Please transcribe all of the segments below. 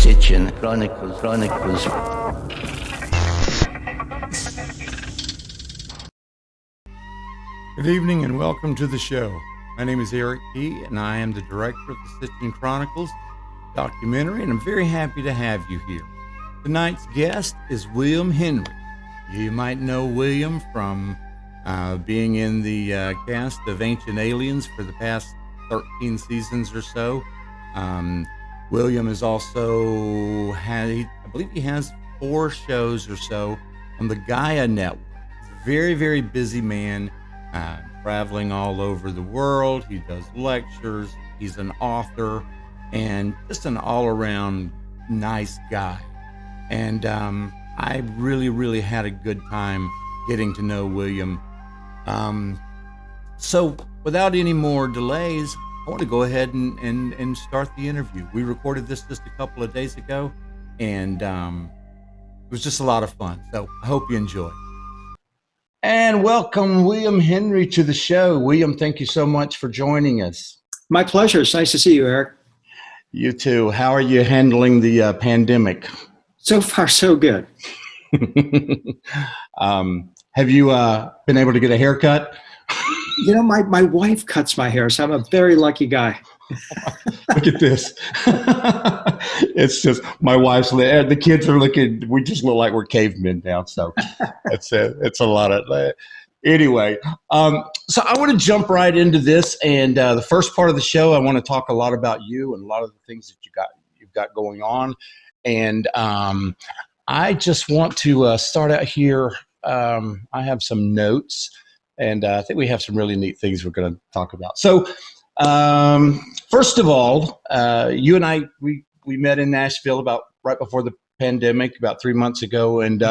Sitchin, Chronicles. Good evening and welcome to the show. My name is Eric P. and I am the director of the Sitchin Chronicles documentary, and I'm very happy to have you here. Tonight's guest is William Henry. You might know William from being in the cast of Ancient Aliens for the past 13 seasons or so. William is also I believe he has 4 shows or so on the Gaia network. He's a very, very busy man, traveling all over the world. He does lectures. He's an author and just an all-around nice guy. And I really, really had a good time getting to know William. So without any more delays, I want to go ahead and start the interview. We recorded this just a couple of days ago, and it was just a lot of fun. So I hope you enjoy. And welcome William Henry to the show. William, thank you so much for joining us. My pleasure. It's nice to see you, Eric. You too. How are you handling the pandemic? So far, so good. Have you been able to get a haircut? You know, my wife cuts my hair, so I'm a very lucky guy. Look at this. It's just my wife's, the kids are looking, we just look like we're cavemen now. So it's a lot of, anyway. So I want to jump right into this. And the first part of the show, I want to talk a lot about you and a lot of the things that you've got going on. And I just want to start out here. I have some notes, and I think we have some really neat things we're going to talk about. So first of all, you and I, we met in Nashville right before the pandemic, about 3 months ago. And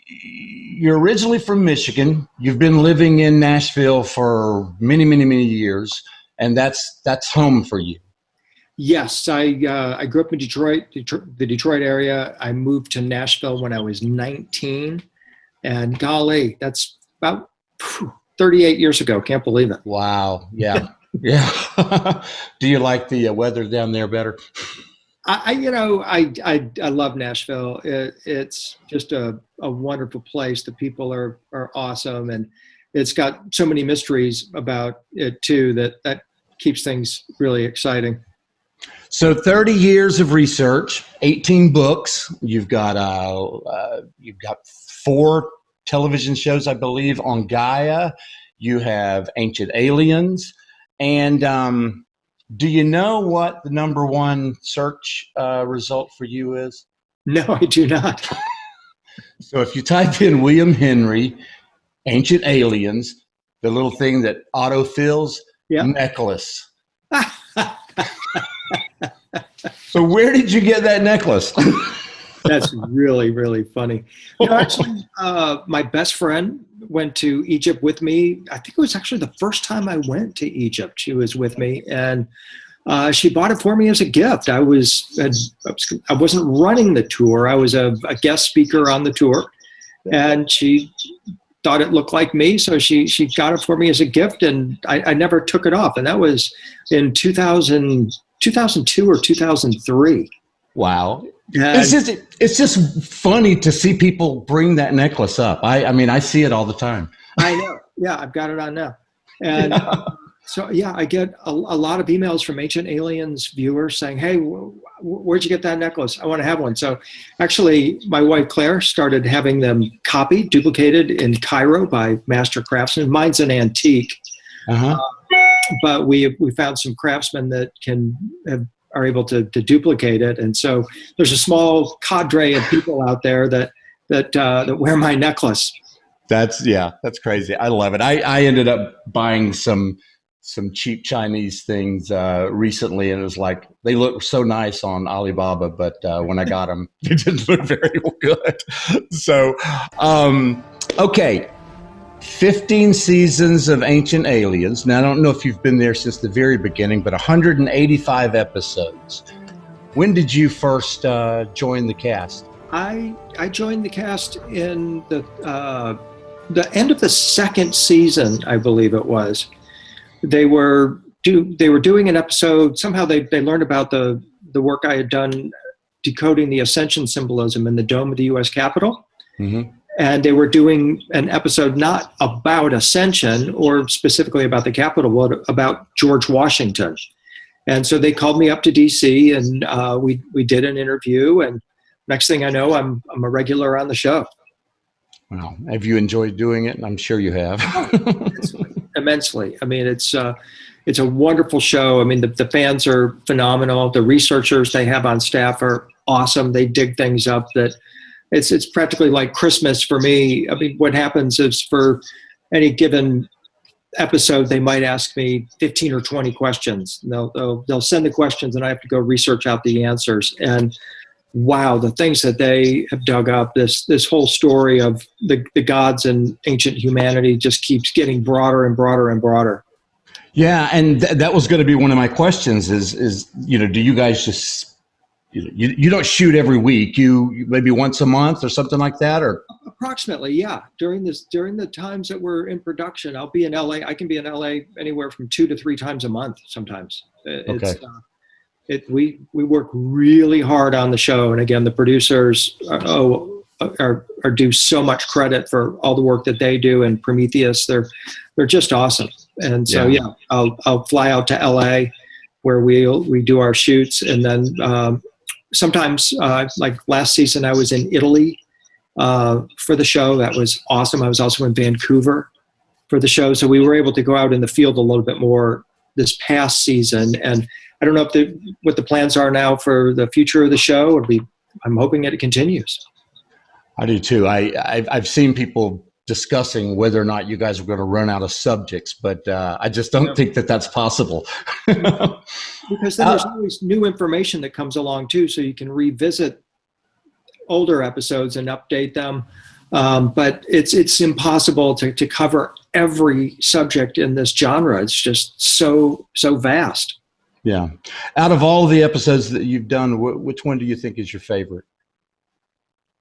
you're originally from Michigan. You've been living in Nashville for many, many, many years, and that's home for you. Yes, I grew up in Detroit, the Detroit area. I moved to Nashville when I was 19, and golly, that's about 38 years ago. Can't believe it. Wow. Yeah. Yeah. Do you like the weather down there better? I love Nashville. It's just a wonderful place. The people are awesome, and it's got so many mysteries about it too that keeps things really exciting. So 30 years of research, 18 books. You've got 4 television shows, I believe, on Gaia. You have Ancient Aliens. And do you know what the #1 search result for you is? No, I do not. So if you type in William Henry, Ancient Aliens, the little thing that autofills, necklace. So where did you get that necklace? That's really, really funny. Actually, my best friend went to Egypt with me. I think it was actually the first time I went to Egypt. She was with me, and she bought it for me as a gift. I wasn't running the tour. I was a guest speaker on the tour, and she thought it looked like me, so she got it for me as a gift, and I never took it off. And that was in 2002 or 2003. Wow. It's just funny to see people bring that necklace up. I mean, I see it all the time. I know. Yeah, I've got it on now. And so, I get a lot of emails from Ancient Aliens viewers saying, hey, where'd you get that necklace? I want to have one. So actually, my wife, Clare, started having them copied, duplicated in Cairo by master craftsmen. Mine's an antique. But we found some craftsmen that are able to duplicate it, and so there's a small cadre of people out there that wear my necklace. That's crazy. I love it. I ended up buying some cheap Chinese things recently, and it was like they look so nice on Alibaba, but when I got them, they didn't look very good. So, okay. 15 seasons of Ancient Aliens. Now, I don't know if you've been there since the very beginning, but 185 episodes. When did you first join the cast? I joined the cast in the end of the second season, I believe it was. They were doing an episode. Somehow they learned about the the work I had done decoding the Ascension symbolism in the dome of the U.S. Capitol. Mm-hmm. And they were doing an episode not about Ascension or specifically about the Capitol, but about George Washington. And so they called me up to D.C. and we did an interview. And next thing I know, I'm a regular on the show. Wow. Have you enjoyed doing it? I'm sure you have. Immensely. I mean, it's a wonderful show. I mean, the fans are phenomenal. The researchers they have on staff are awesome. They dig things up that it's practically like Christmas for me. I mean, what happens is for any given episode, they might ask me 15 or 20 questions. They'll send the questions and I have to go research out the answers. And wow, the things that they have dug up, this whole story of the gods and ancient humanity just keeps getting broader and broader and broader. Yeah, and that was going to be one of my questions is do you guys just, you don't shoot every week, you maybe once a month or something like that? Or approximately, yeah. During the times that we're in production, I'll be in LA. I can be in LA anywhere from 2 to 3 times a month sometimes. Okay. We work really hard on the show, and again, the producers are due so much credit for all the work that they do. And Prometheus, they're just awesome. And so yeah, I'll fly out to LA where we do our shoots, and then sometimes like last season I was in Italy for the show. That was awesome. I was also in Vancouver for the show, so we were able to go out in the field a little bit more this past season. And I don't know what the plans are now for the future of the show. I'm hoping that it continues. I do too. I've seen people discussing whether or not you guys are going to run out of subjects, but I just don't think that that's possible. Because then there's always new information that comes along too, so you can revisit older episodes and update them. But it's impossible to cover every subject in this genre. It's just so vast. Yeah. Out of all the episodes that you've done, which one do you think is your favorite?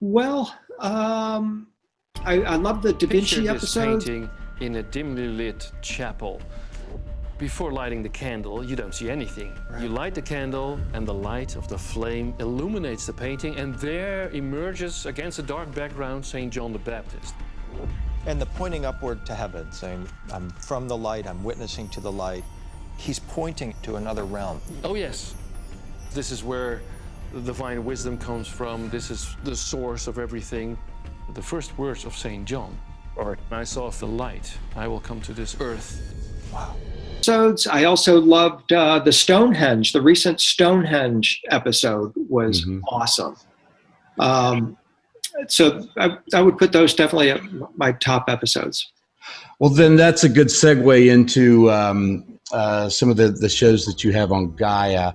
Well, I love the Da Vinci episodes. Painting in a dimly lit chapel. Before lighting the candle, you don't see anything. Right. You light the candle, and the light of the flame illuminates the painting, and there emerges against a dark background St. John the Baptist. And the pointing upward to heaven, saying, I'm from the light, I'm witnessing to the light. He's pointing to another realm. Oh yes, this is where the divine wisdom comes from. This is the source of everything. The first words of St. John are, I saw the light, I will come to this earth. Wow. I also loved the Stonehenge. The recent Stonehenge episode was awesome. So I would put those definitely at my top episodes. Well, then that's a good segue into some of the shows that you have on Gaia.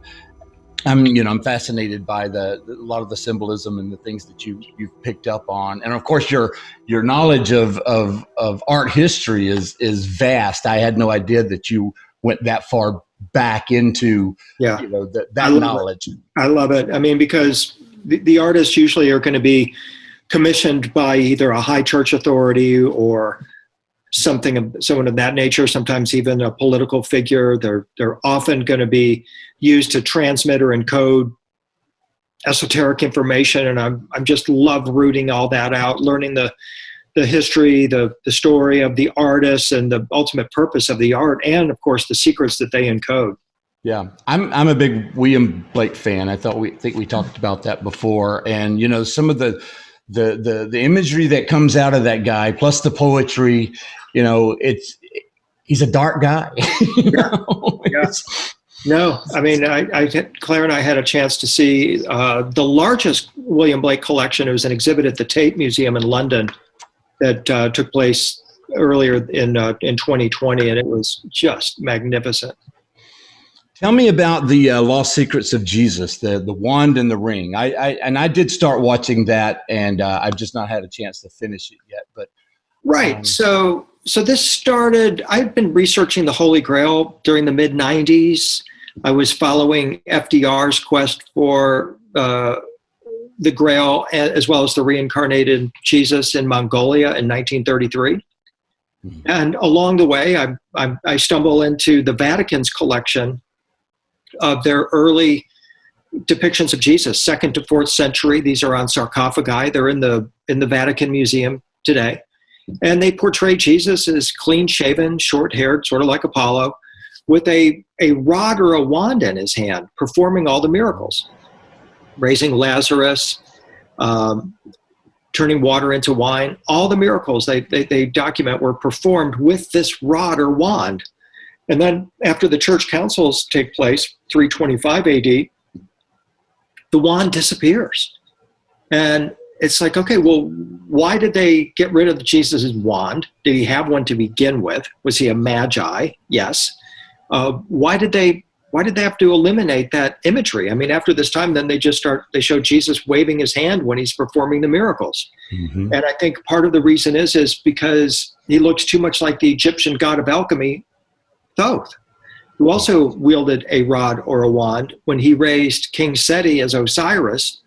I'm fascinated by a lot of the symbolism and the things that you've picked up on, and of course your knowledge of art history is vast. I had no idea that you went that far back into that knowledge. I love it. I mean, because the artists usually are going to be commissioned by either a high church authority or someone of that nature, sometimes even a political figure. They're often going to be used to transmit or encode esoteric information, and I'm just love rooting all that out, learning the history, the story of the artists, and the ultimate purpose of the art, and of course the secrets that they encode. Yeah, I'm a big William Blake fan. I think we talked about that before, and some of the imagery that comes out of that guy, plus the poetry, he's a dark guy. Yeah. No, I mean, Claire and I had a chance to see the largest William Blake collection. It was an exhibit at the Tate Museum in London that took place earlier in 2020, and it was just magnificent. Tell me about the Lost Secrets of Jesus, the wand and the ring. I did start watching that, and I've just not had a chance to finish it yet. But right, so this started. I've been researching the Holy Grail during the mid-'90s. I was following FDR's quest for the Grail, as well as the reincarnated Jesus in Mongolia in 1933. Mm-hmm. And along the way, I stumble into the Vatican's collection of their early depictions of Jesus, 2nd to 4th century. These are on sarcophagi. They're in the Vatican Museum today. And they portray Jesus as clean-shaven, short-haired, sort of like Apollo, with a rod or a wand in his hand, performing all the miracles, raising Lazarus, turning water into wine. All the miracles they document were performed with this rod or wand. And then after the church councils take place, 325 AD, the wand disappears. And it's like, okay, well, why did they get rid of Jesus' wand? Did he have one to begin with? Was he a magi? Yes. Why did they have to eliminate that imagery? I mean, after this time, then they show Jesus waving his hand when he's performing the miracles. Mm-hmm. And I think part of the reason is because he looks too much like the Egyptian god of alchemy, Thoth, who also wielded a rod or a wand when he raised King Seti as Osiris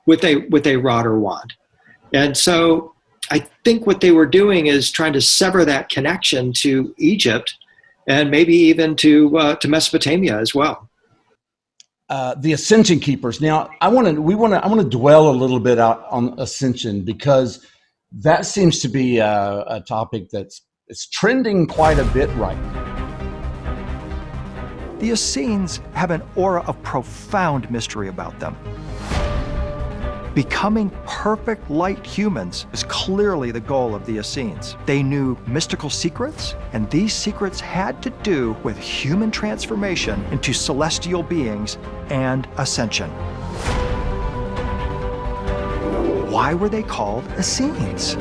with a rod or wand. And so I think what they were doing is trying to sever that connection to Egypt and maybe even to Mesopotamia as well. The Ascension Keepers. Now, I want to dwell a little bit out on Ascension, because that seems to be a topic it's trending quite a bit right now. The Essenes have an aura of profound mystery about them. Becoming perfect light humans is clearly the goal of the Essenes. They knew mystical secrets, and these secrets had to do with human transformation into celestial beings and ascension. Why were they called Essenes?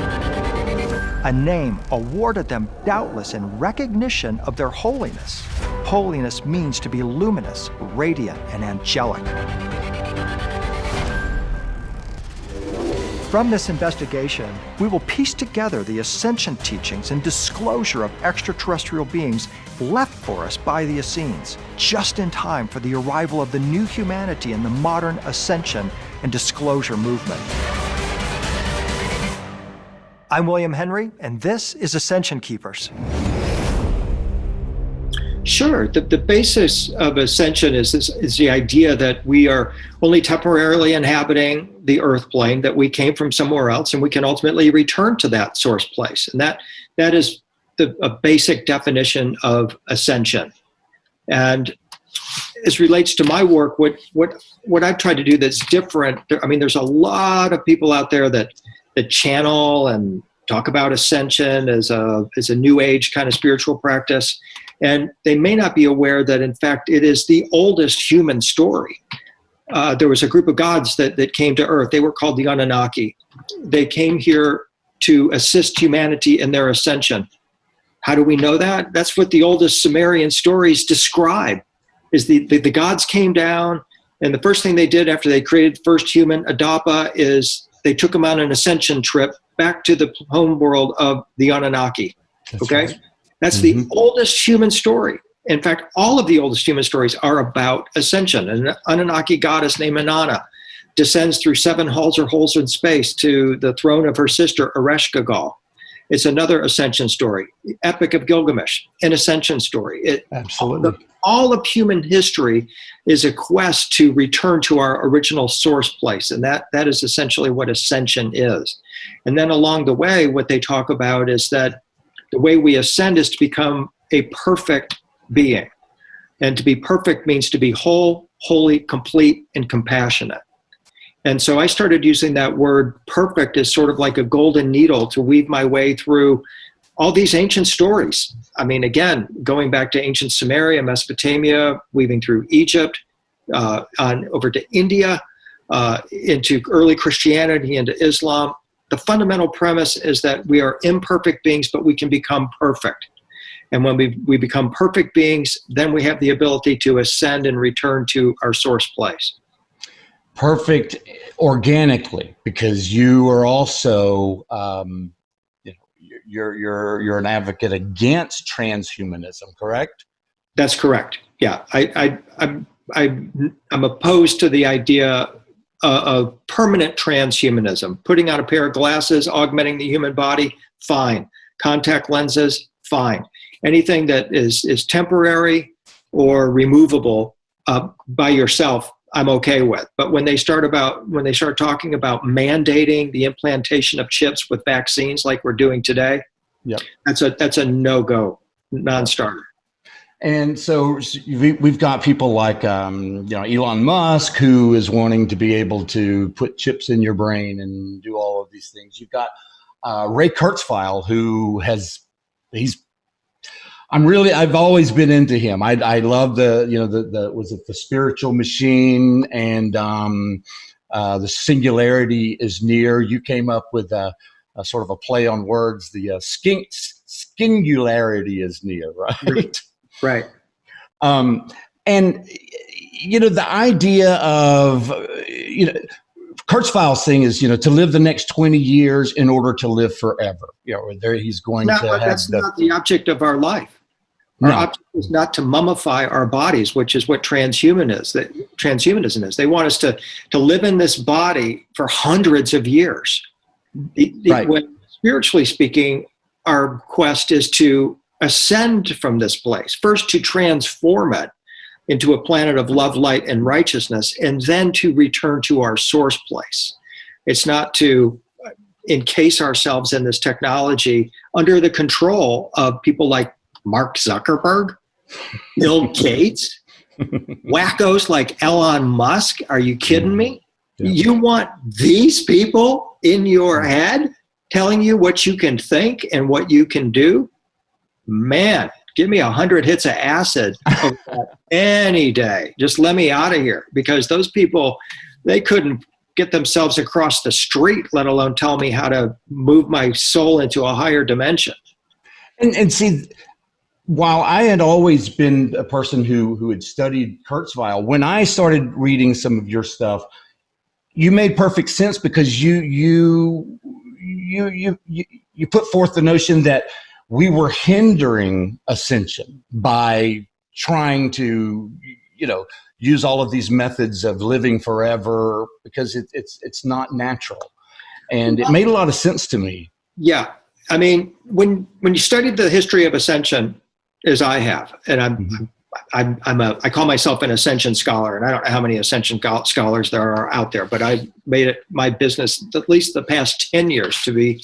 A name awarded them doubtless in recognition of their holiness. Holiness means to be luminous, radiant, and angelic. From this investigation, we will piece together the ascension teachings and disclosure of extraterrestrial beings left for us by the Essenes, just in time for the arrival of the new humanity in the modern ascension and disclosure movement. I'm William Henry, and this is Ascension Keepers. Sure. The basis of ascension is the idea that we are only temporarily inhabiting the earth plane, that we came from somewhere else, and we can ultimately return to that source place. And that is a basic definition of ascension. And as relates to my work, what I've tried to do that's different, I mean, there's a lot of people out there that channel and talk about ascension as a new age kind of spiritual practice. And they may not be aware that, in fact, it is the oldest human story. There was a group of gods that came to Earth. They were called the Anunnaki. They came here to assist humanity in their ascension. How do we know that? That's what the oldest Sumerian stories describe, is the gods came down, and the first thing they did after they created the first human, Adapa, is they took him on an ascension trip back to the home world of the Anunnaki. That's okay? Right. That's the oldest human story. In fact, all of the oldest human stories are about ascension. An Anunnaki goddess named Inanna descends through 7 halls or holes in space to the throne of her sister, Ereshkigal. It's another ascension story. The Epic of Gilgamesh, an ascension story. Absolutely. All of human history is a quest to return to our original source place. And that is essentially what ascension is. And then along the way, what they talk about is that the way we ascend is to become a perfect being. And to be perfect means to be whole, holy, complete, and compassionate. And so I started using that word perfect as sort of like a golden needle to weave my way through all these ancient stories. I mean, again, going back to ancient Sumeria, Mesopotamia, weaving through Egypt, over to India, into early Christianity, into Islam. The fundamental premise is that we are imperfect beings, but we can become perfect. And when we become perfect beings, then we have the ability to ascend and return to our source place. Perfect organically, because you are also, you're an advocate against transhumanism, correct? That's correct. Yeah, I'm opposed to the idea of permanent transhumanism. Putting on a pair of glasses, augmenting the human body, fine. Contact lenses, fine. Anything that is temporary or removable, by yourself, I'm okay with. But when they start talking about mandating the implantation of chips with vaccines like we're doing today, Yep. that's a no-go, non-starter. And so we've got people like Elon Musk, who is wanting to be able to put chips in your brain and do all of these things. You've got Ray Kurzweil, who I've always been into him. I love the spiritual machine, and the singularity is near. You came up with a sort of a play on words. The skingularity is near, right? Right. And the idea of Kurzweil's thing is to live the next 20 years in order to live forever. He's going to have. That's not the object of our life. Our object is not to mummify our bodies, which is what transhumanism is. They want us to live in this body for hundreds of years. Right. When, spiritually speaking, our quest is to ascend from this place, first to transform it into a planet of love, light, and righteousness, and then to return to our source place. It's not to encase ourselves in this technology under the control of people like Mark Zuckerberg, Bill Gates, wackos like Elon Musk. Are you kidding me? Yeah. You want these people in your head telling you what you can think and what you can do? Man, give me 100 hits of acid any day. Just let me out of here, because those people, they couldn't get themselves across the street, let alone tell me how to move my soul into a higher dimension. And see, while I had always been a person who had studied Kurzweil, when I started reading some of your stuff, you made perfect sense, because you put forth the notion that we were hindering ascension by trying to, use all of these methods of living forever, because it's not natural. And it made a lot of sense to me. Yeah. I mean, when you studied the history of ascension, as I have, and I call myself an ascension scholar, and I don't know how many ascension scholars there are out there, but I made it my business at least the past 10 years to be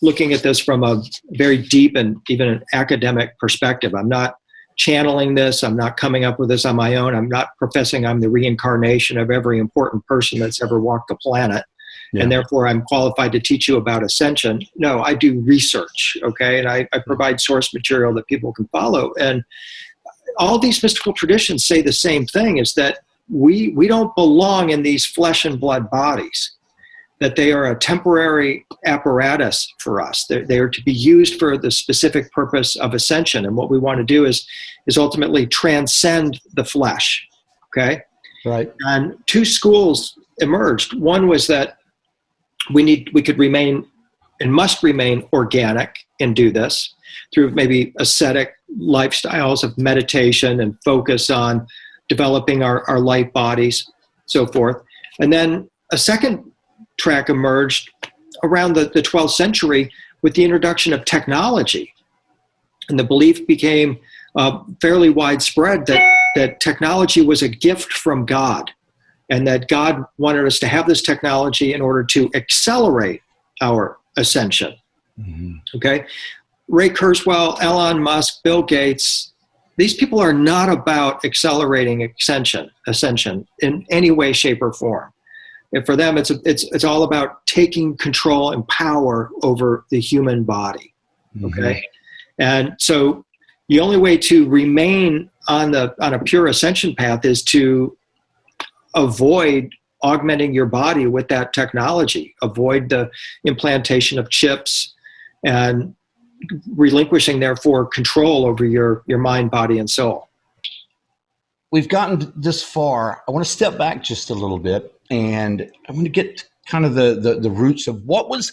looking at this from a very deep and even an academic perspective. I'm not channeling this. I'm not coming up with this on my own. I'm not professing I'm the reincarnation of every important person that's ever walked the planet. Yeah. And therefore I'm qualified to teach you about ascension. No, I do research, okay? And I provide source material that people can follow. And all these mystical traditions say the same thing, is that we don't belong in these flesh and blood bodies, that they are a temporary apparatus for us. They are to be used for the specific purpose of ascension. And what we want to do is ultimately transcend the flesh, okay? Right. And two schools emerged. One was that we could remain and must remain organic and do this through maybe ascetic lifestyles of meditation and focus on developing our light bodies, so forth. And then a second track emerged around the 12th century with the introduction of technology. And the belief became fairly widespread that technology was a gift from God, and that God wanted us to have this technology in order to accelerate our ascension. Mm-hmm. Okay? Ray Kurzweil, Elon Musk, Bill Gates, these people are not about accelerating ascension in any way, shape, or form. And for them, it's all about taking control and power over the human body. Okay, mm-hmm. And so the only way to remain on a pure ascension path is to avoid augmenting your body with that technology, avoid the implantation of chips, and relinquishing, therefore, control over your mind, body, and soul. We've gotten this far. I want to step back just a little bit, and I want to get kind of the roots of what was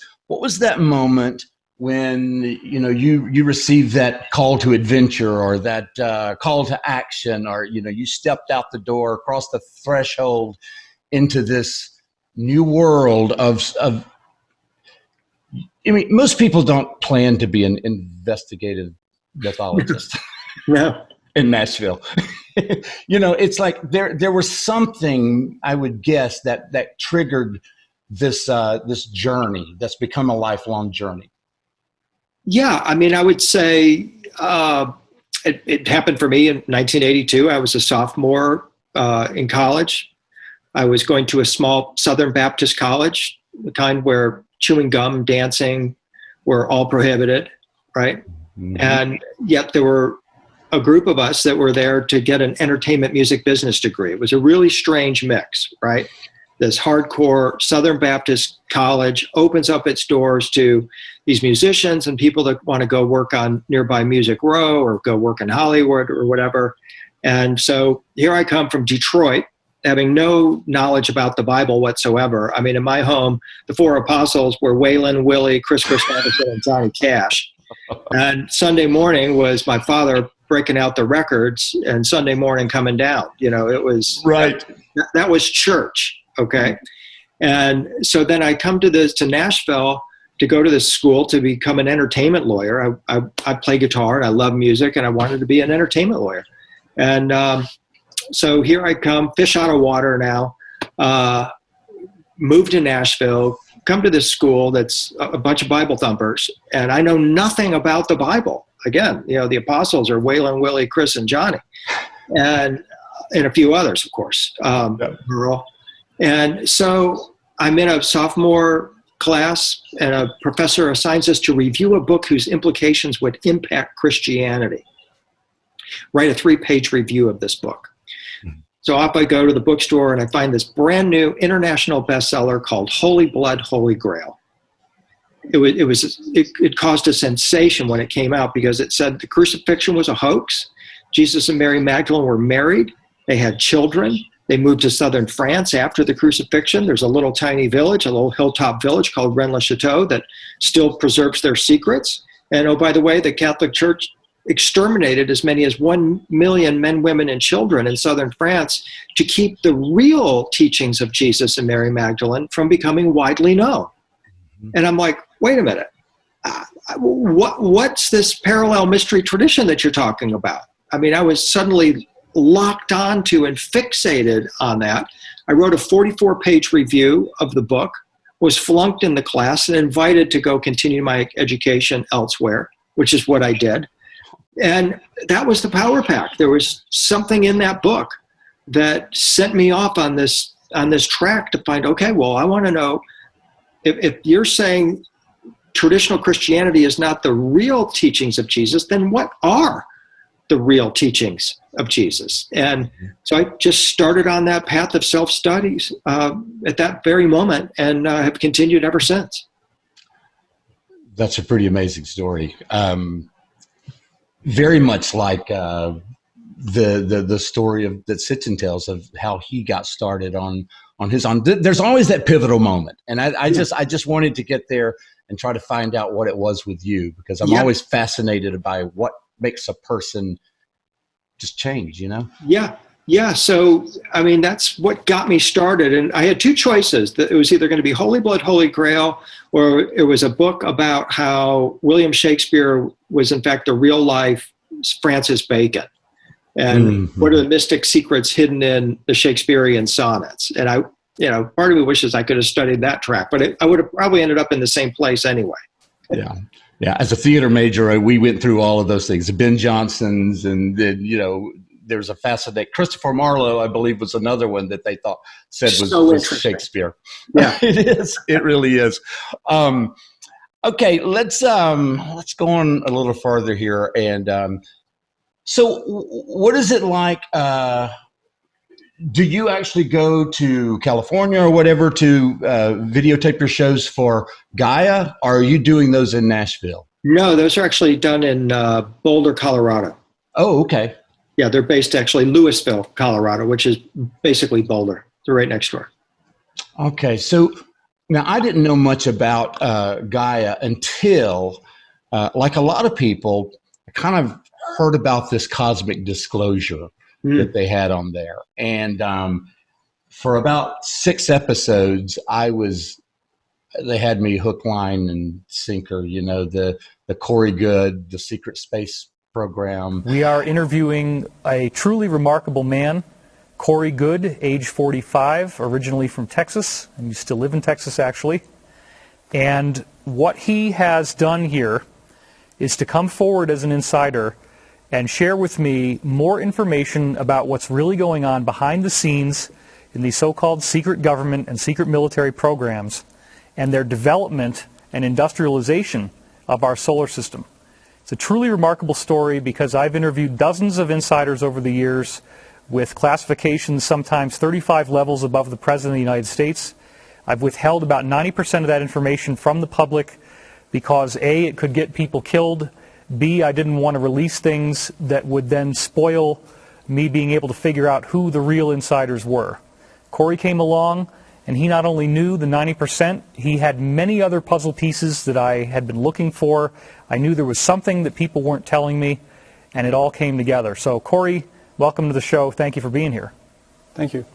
that moment when you received that call to adventure, or that call to action, or you stepped out the door, across the threshold into this new world of I mean, most people don't plan to be an investigative mythologist. No. In Nashville. It's like there was something, I would guess, that triggered this journey that's become a lifelong journey. Yeah, I mean, I would say it happened for me in 1982. I was a sophomore in college. I was going to a small Southern Baptist college, the kind where chewing gum, dancing were all prohibited, right? Mm-hmm. And yet there were a group of us that were there to get an entertainment music business degree. It was a really strange mix, right? This hardcore Southern Baptist college opens up its doors to these musicians and people that want to go work on nearby Music Row or go work in Hollywood or whatever. And so here I come from Detroit, having no knowledge about the Bible whatsoever. I mean, in my home, the four apostles were Waylon, Willie, Chris Christopherson, and Johnny Cash. And Sunday morning was my father breaking out the records and Sunday morning coming down. It was right. That was church. Okay. And so then I come to Nashville to go to this school to become an entertainment lawyer. I play guitar and I love music and I wanted to be an entertainment lawyer. And so here I come, fish out of water now, moved to Nashville, come to this school that's a bunch of Bible thumpers, and I know nothing about the Bible. Again, the apostles are Waylon, Willie, Chris, and Johnny, and a few others, of course, Earl. And so I'm in a sophomore class, and a professor assigns us to review a book whose implications would impact Christianity. Write a 3-page review of this book. So off I go to the bookstore and I find this brand new international bestseller called Holy Blood, Holy Grail. It caused a sensation when it came out because it said the crucifixion was a hoax. Jesus and Mary Magdalene were married. They had children. They moved to southern France after the crucifixion. There's a little tiny village, a little hilltop village called Rennes-le-Château that still preserves their secrets. And oh, by the way, the Catholic Church exterminated as many as 1 million men, women, and children in southern France to keep the real teachings of Jesus and Mary Magdalene from becoming widely known. Mm-hmm. And I'm like, wait a minute, what's this parallel mystery tradition that you're talking about? I mean, I was suddenly locked onto and fixated on that. I wrote a 44-page review of the book, was flunked in the class, and invited to go continue my education elsewhere, which is what I did. And that was the power pack. There was something in that book that sent me off on this track to find, okay, well, I want to know if you're saying traditional Christianity is not the real teachings of Jesus, then what are the real teachings of Jesus? And so I just started on that path of self-studies at that very moment and have continued ever since. That's a pretty amazing story. Very much like the story that Sitchin tells of how he got started on his own. There's always that pivotal moment, and I just wanted to get there and try to find out what it was with you, because I'm always fascinated by what makes a person just change. Yeah. So I mean, that's what got me started, and I had two choices. It was either going to be Holy Blood, Holy Grail, or it was a book about how William Shakespeare was in fact a real life Francis Bacon, and what are the mystic secrets hidden in the Shakespearean sonnets. And I, part of me wishes I could have studied that track, but I would have probably ended up in the same place anyway. Yeah. As a theater major, we went through all of those things, the Ben Johnsons, and then, there's a fascinating Christopher Marlowe, I believe, was another one that they said was Shakespeare. Yeah, it is. It really is. Okay, let's go on a little further here. And so, what is it like? Do you actually go to California or whatever to videotape your shows for Gaia, or are you doing those in Nashville? No, those are actually done in Boulder, Colorado. Oh, okay. Yeah, they're based actually Louisville, Colorado, which is basically Boulder. They're right next door. Okay, so now I didn't know much about Gaia until, like a lot of people, I kind of heard about this cosmic disclosure that they had on there. And for about 6 episodes, they had me hook, line, and sinker, the Corey Good, the secret space program. We are interviewing a truly remarkable man, Corey Good, age 45, originally from Texas, and you still live in Texas, actually. And what he has done here is to come forward as an insider and share with me more information about what's really going on behind the scenes in these so-called secret government and secret military programs and their development and industrialization of our solar system. It's a truly remarkable story because I've interviewed dozens of insiders over the years with classifications sometimes 35 levels above the President of the United States. I've withheld about 90% of that information from the public because A, it could get people killed, B, I didn't want to release things that would then spoil me being able to figure out who the real insiders were. Corey came along, and he not only knew the 90%, he had many other puzzle pieces that I had been looking for. I knew there was something that people weren't telling me, and it all came together. So, Corey, welcome to the show. Thank you for being here. Thank you.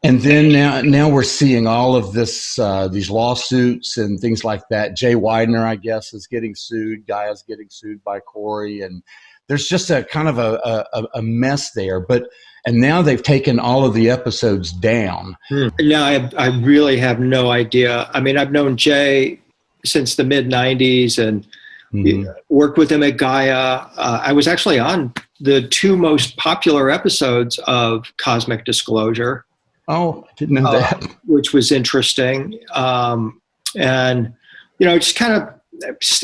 And then now we're seeing all of this, these lawsuits and things like that. Jay Widener, I guess, is getting sued. Gaia's getting sued by Corey, and there's just a kind of a mess there. And now they've taken all of the episodes down. No, I really have no idea. I mean, I've known Jay since the mid '90s and worked with him at Gaia. I was actually on the 2 most popular episodes of Cosmic Disclosure. Oh, I didn't know that. Which was interesting. And, just kind of,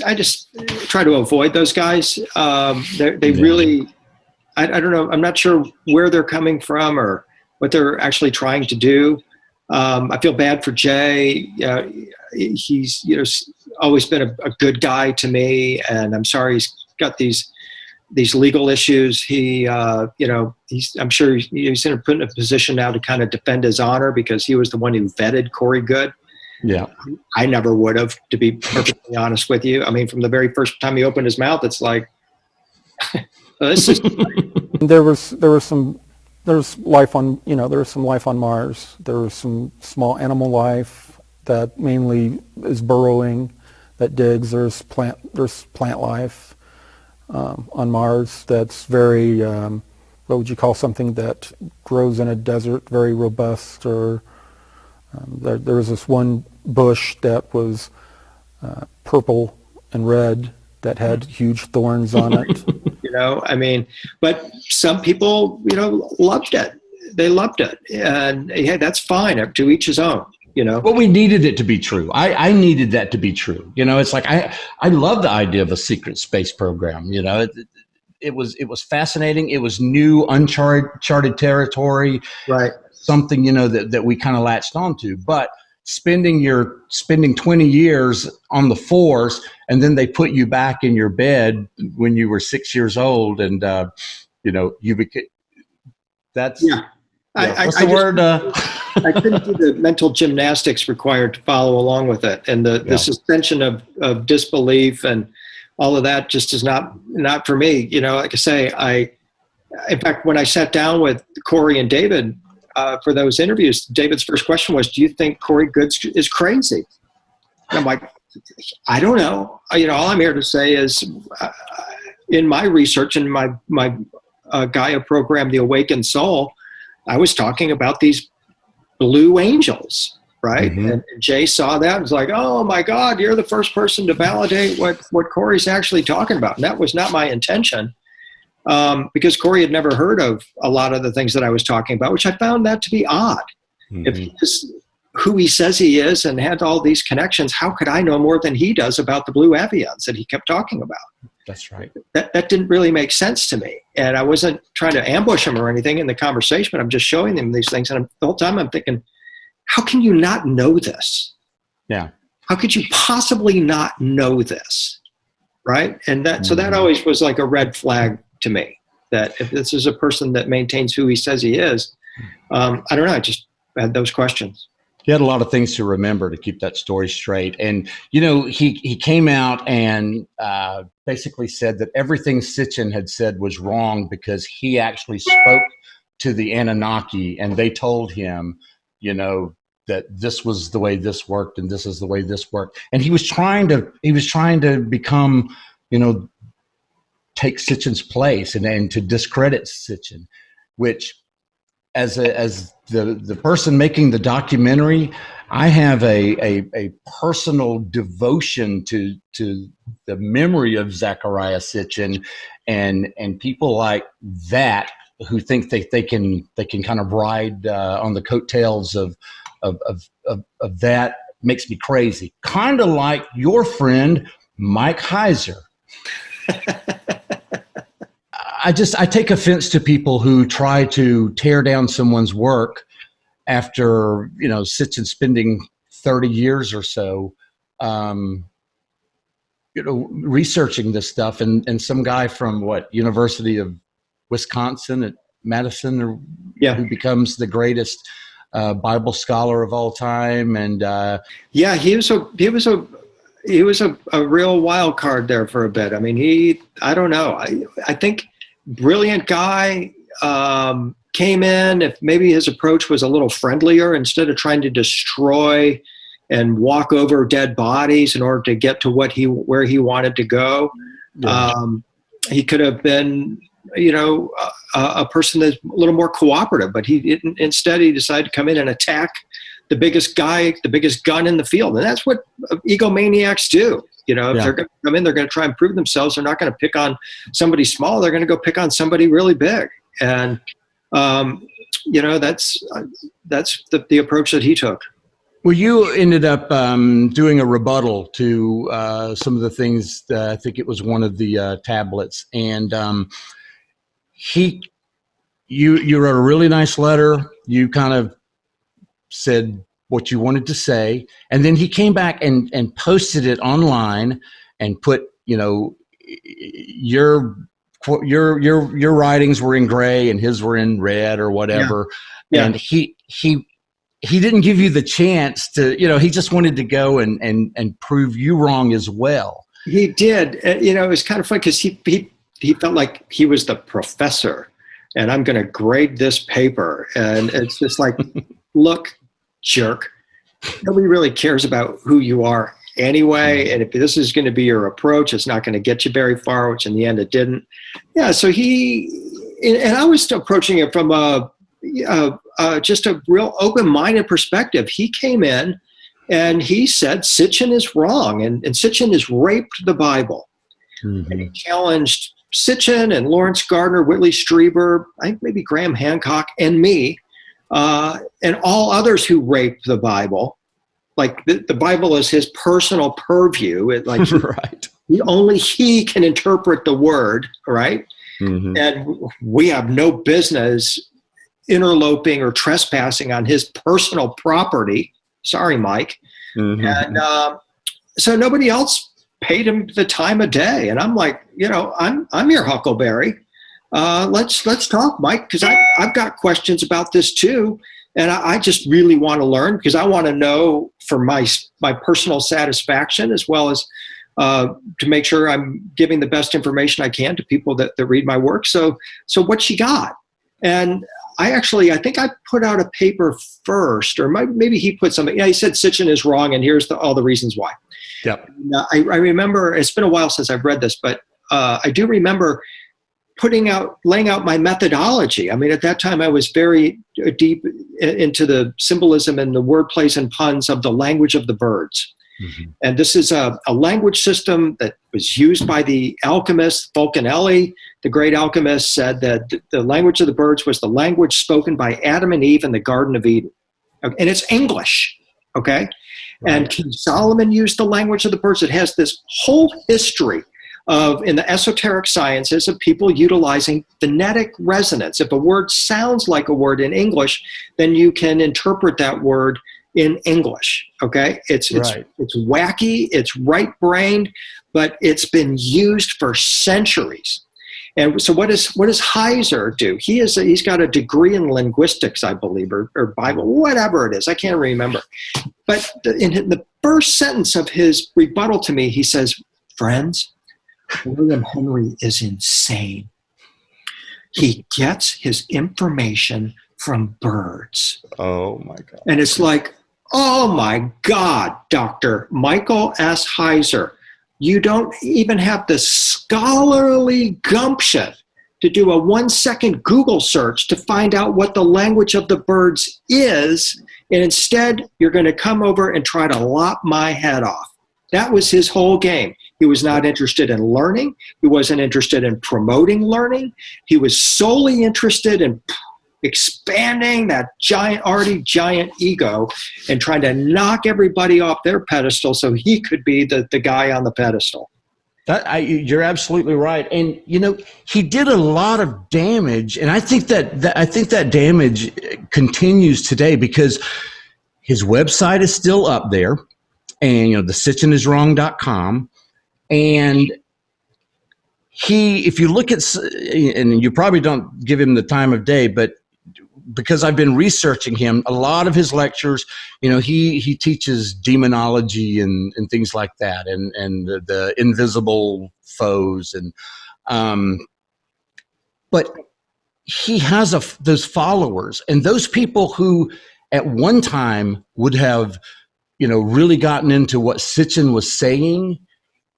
I just try to avoid those guys. They really, I don't know, I'm not sure where they're coming from or what they're actually trying to do. I feel bad for Jay. He's, always been a good guy to me, and I'm sorry he's got these legal issues. I'm sure he's put in a position now to kind of defend his honor because he was the one who vetted Corey Good. Yeah. I never would have, to be perfectly honest with you. I mean, from the very first time he opened his mouth, it's like, this is. There was life on, there was some life on Mars. There was some small animal life that mainly is burrowing, that digs. There's plant life. On Mars that's very, what would you call something that grows in a desert, very robust, or there was this one bush that was purple and red that had huge thorns on it. But some people, loved it. They loved it. And hey, that's fine, to each his own. Well, we needed it to be true. I needed that to be true. It's like I love the idea of a secret space program. It was fascinating. It was new, uncharted territory. Right. Something that we kind of latched onto. But spending 20 years on the force, and then they put you back in your bed when you were 6 years old, and you became. That's yeah. What's the word? I couldn't do the mental gymnastics required to follow along with it, and the suspension of disbelief and all of that just is not for me. Like I say, in fact, when I sat down with Corey and David for those interviews, David's first question was, "Do you think Corey Good is crazy?" And I'm like, I don't know. All I'm here to say is, in my research in my Gaia program, The Awakened Soul, I was talking about these blue angels, right? Mm-hmm. And Jay saw that and was like, "Oh my God, you're the first person to validate what Corey's actually talking about." And that was not my intention, because Corey had never heard of a lot of the things that I was talking about, which I found that to be odd. Mm-hmm. If he's who he says he is and had all these connections, how could I know more than he does about the blue avians that he kept talking about? That's right. That didn't really make sense to me. And I wasn't trying to ambush him or anything in the conversation, but I'm just showing him these things. And the whole time I'm thinking, how can you not know this? Yeah. How could you possibly not know this? Right. And so that always was like a red flag to me, that if this is a person that maintains who he says he is, I don't know. I just had those questions. He had a lot of things to remember to keep that story straight. And, he came out and basically said that everything Sitchin had said was wrong because he actually spoke to the Anunnaki and they told him, that this was the way this worked and this is the way this worked. And he was trying to become, take Sitchin's place and to discredit Sitchin, which as the person making the documentary, I have a personal devotion to the memory of Zecharia Sitchin and people like that who think they can kind of ride on the coattails of that. Makes me crazy. Kind of like your friend Mike Heiser. I take offense to people who try to tear down someone's work after, Sitchin spending 30 years or so, researching this stuff. And some guy from University of Wisconsin at Madison, who becomes the greatest Bible scholar of all time. And he was a real wild card there for a bit. I mean, I don't know. I think brilliant guy, came in, if maybe his approach was a little friendlier, instead of trying to destroy and walk over dead bodies in order to get to where he wanted to go. He could have been, a person that's a little more cooperative, but instead he decided to come in and attack the biggest gun in the field. And that's what egomaniacs do. If they're going to come in, they're going to try and prove themselves. They're not going to pick on somebody small. They're going to go pick on somebody really big. And, that's the approach that he took. Well, you ended up doing a rebuttal to some of the things. I think it was one of the tablets, and you wrote a really nice letter. You kind of said what you wanted to say, and then he came back and posted it online and put, your writings were in gray and his were in red or whatever. Yeah. And he didn't give you the chance to, he just wanted to go and prove you wrong as well. He did. It was kind of funny because he felt like he was the professor and I'm going to grade this paper. And it's just like, look, jerk, nobody really cares about who you are anyway. And if this is going to be your approach, it's not going to get you very far, which in the end it didn't. Yeah. So and I was approaching it from just a real open-minded perspective. He came in and he said Sitchin is wrong and Sitchin has raped the Bible. Mm-hmm. And he challenged Sitchin and Lawrence Gardner, Whitley Strieber, I think maybe Graham Hancock and me, and all others who raped the Bible. Like the Bible is his personal purview. Right. Only he can interpret the word, right? Mm-hmm. And we have no business interloping or trespassing on his personal property. Sorry, Mike. Mm-hmm. And so nobody else paid him the time of day. And I'm like, I'm your Huckleberry. Let's talk, Mike, because I've got questions about this too. And I just really want to learn because I want to know for my personal satisfaction as well as to make sure I'm giving the best information I can to people that read my work. So what she got? And I think I put out a paper first, or maybe he put something. Yeah, he said Sitchin is wrong, and here's all the reasons why. Yep. I remember, it's been a while since I've read this, but I do remember laying out my methodology. I mean, at that time I was very deep into the symbolism and the word plays and puns of the language of the birds. Mm-hmm. And this is a language system that was used by the alchemist Fulcanelli. The great alchemist said that the language of the birds was the language spoken by Adam and Eve in the Garden of Eden. And it's English, okay? Right. And King Solomon used the language of the birds. It has this whole history in the esoteric sciences of people utilizing phonetic resonance. If a word sounds like a word in English, then you can interpret that word in English, okay? It's wacky, it's right-brained, but it's been used for centuries. And so what does Heiser do? He's got a degree in linguistics, I believe, or Bible, whatever it is. I can't remember. But in the first sentence of his rebuttal to me, he says, friends, William Henry is insane. He gets his information from birds. Oh, my God. And it's like, oh, my God, Dr. Michael S. Heiser, you don't even have the scholarly gumption to do a 1-second Google search to find out what the language of the birds is. And instead, you're going to come over and try to lop my head off. That was his whole game. He was not interested in learning. He wasn't interested in promoting learning. He was solely interested in expanding that already giant ego and trying to knock everybody off their pedestal so he could be the guy on the pedestal. You're absolutely right. And, he did a lot of damage. And I think that damage continues today because his website is still up there. And, the sitchiniswrong.com. And if you look at, and you probably don't give him the time of day, but because I've been researching him, a lot of his lectures, he teaches demonology and things like that, and the invisible foes, but he has those followers, and those people who at one time would have, really gotten into what Sitchin was saying.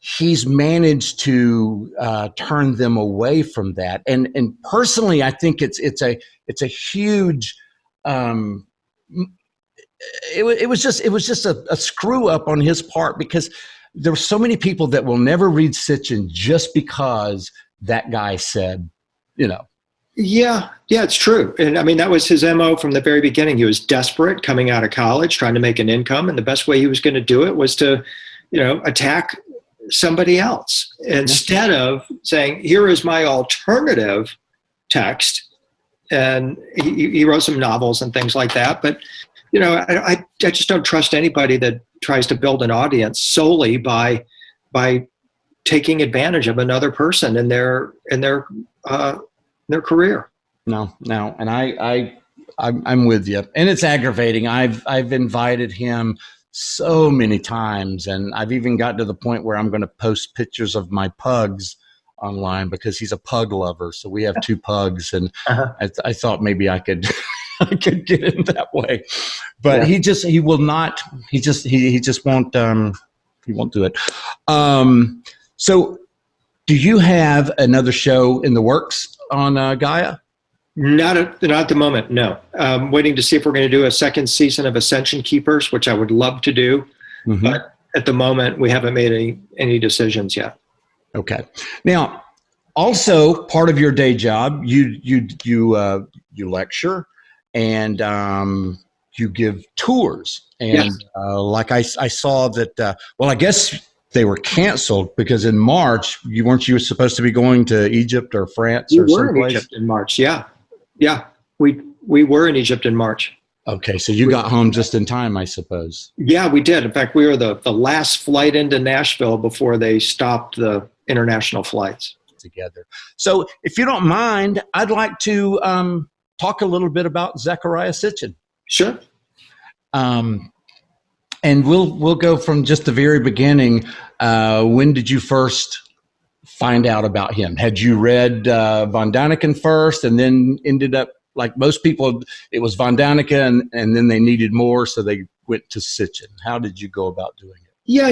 He's managed to turn them away from that, and personally, I think it's a huge. It was just a screw up on his part, because there were so many people that will never read Sitchin just because that guy said, Yeah, it's true. And I mean, that was his MO from the very beginning. He was desperate coming out of college, trying to make an income, and the best way he was going to do it was to, attack somebody else instead of saying, here is my alternative text. And he wrote some novels and things like that. But, I just don't trust anybody that tries to build an audience solely by taking advantage of another person in their career. No. And I'm with you. And it's aggravating. I've invited him so many times, and I've even gotten to the point where I'm going to post pictures of my pugs online because he's a pug lover. So we have 2 pugs, and I thought maybe I could I could get in that way, but he will not. He just won't. He won't do it. So, do you have another show in the works on Gaia? Not at the moment, no. I'm waiting to see if we're going to do a second season of Ascension Keepers, which I would love to do. Mm-hmm. But at the moment, we haven't made any decisions yet. Okay. Now, also part of your day job, you lecture and you give tours. And yes. Like I saw that, well, I guess they were canceled because in March, you were supposed to be going to Egypt or France or someplace? We were in Egypt in March, yeah. Yeah, we were in Egypt in March. Okay, so you got home just in time, I suppose. Yeah, we did. In fact, we were the last flight into Nashville before they stopped the international flights. Together. So if you don't mind, I'd like to talk a little bit about Zecharia Sitchin. Sure. And we'll go from just the very beginning. When did you first find out about him? Had you read von Daniken first and then ended up, like most people, it was von Daniken and then they needed more, so they went to Sitchin. How did you go about doing it? Yeah,